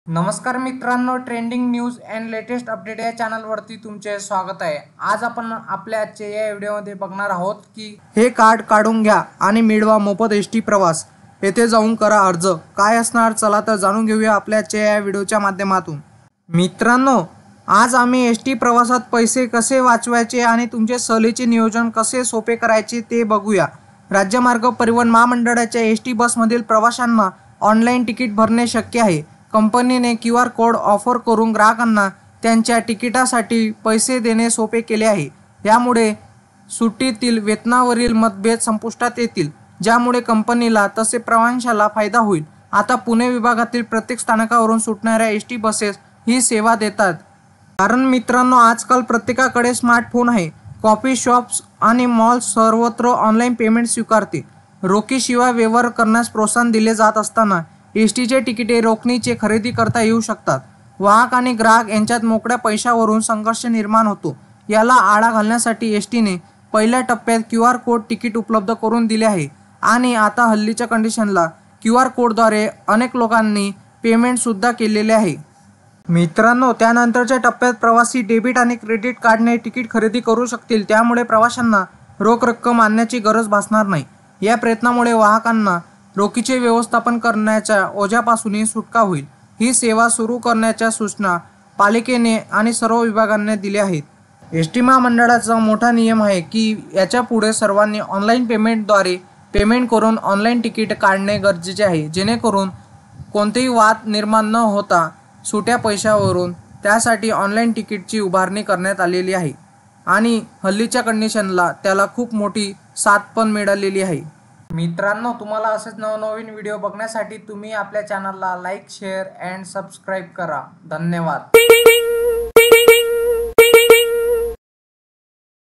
नमस्कार मित्रांनो, trending news and latest update या चॅनलवरती तुमचे स्वागत आहे। आज आपण आपल्या आजच्या या व्हिडिओमध्ये बघणार आहोत की हे कार्ड काढून घ्या आणि मिळवा मोफत एसटी प्रवास। येथे जाऊन करा अर्ज। काय असणार, चला तर जाणून घेऊया आपल्या आजच्या या व्हिडिओच्या माध्यमातून। मित्रांनो, आज आम्ही एसटी प्रवासात पैसे कसे वाचवायचे आणि तुमचे सहलीचे नियोजन कसे सोपे करायचे ते बघूया। राज्य मार्ग परिवहन महामंडळाच्या एसटी बसमधील प्रवाशांना ऑनलाईन तिकीट भरणे शक्य आहे। कंपनीने QR कोड ऑफर करून ग्राहकांना त्यांच्या तिकिटासाठी पैसे देणे सोपे केले आहे। यामुळे सुट्टीतील वेतनावरील मतभेद संपुष्टात येतील, ज्यामुळे कंपनीला तसे प्रवाशांना फायदा होईल। आता पुणे विभागातील प्रत्येक स्थानकावरून सुटणाऱ्या एसटी बसेस ही सेवा देतात। कारण मित्रांनो, आजकाल प्रत्येकाकडे स्मार्टफोन आहे। कॉफी शॉप्स आणि मॉल्स सर्वत्र ऑनलाईन पेमेंट स्वीकारते। रोखीशिवाय व्यवहार करण्यास प्रोत्साहन दिले जात असताना एसटीचे तिकिटे रोखीचे खरेदी करता येऊ शकतात। वाहक आणि ग्राहक यांच्यात मोकळ्या पैशावरून संघर्ष निर्माण होतो। याला आळा घालण्यासाठी एसटीने पहिल्या टप्प्यात QR कोड तिकीट उपलब्ध करून दिले आहे आणि आता हल्लीच्या कंडिशनला QR कोडद्वारे अनेक लोकांनी पेमेंट सुद्धा केलेले आहे। मित्रांनो, त्यानंतरच्या टप्प्यात प्रवासी डेबिट आणि क्रेडिट कार्डने तिकीट खरेदी करू शकतील। त्यामुळे प्रवाशांना रोख रक्कम आणण्याची गरज भासणार नाही। या प्रयत्नामुळे वाहकांना रोखीचे व्यवस्थापन करण्याच्या ओझ्यापासूनही सुटका होईल। ही सेवा सुरू करण्याच्या सूचना पालिकेने आणि सर्व विभागांनी दिल्या आहेत। एसटी महामंडळाचा मोठा नियम आहे की याच्या पुढे सर्वांनी ऑनलाईन पेमेंटद्वारे पेमेंट करून ऑनलाईन तिकीट काढणे गरजेचे आहे, जेणेकरून कोणतेही वाद निर्माण न होता सुट्या पैशावरून त्यासाठी ऑनलाईन तिकीटची उभारणी करण्यात आलेली आहे आणि हल्लीच्या कंडिशनला त्याला खूप मोठी साथ पण मिळालेली आहे। मित्रांनो, तुम्हाला असेच नवनवीन व्हिडिओ बघण्यासाठी तुम्ही आपल्या चॅनलला लाईक, शेअर अँड सबस्क्राईब करा। धन्यवाद।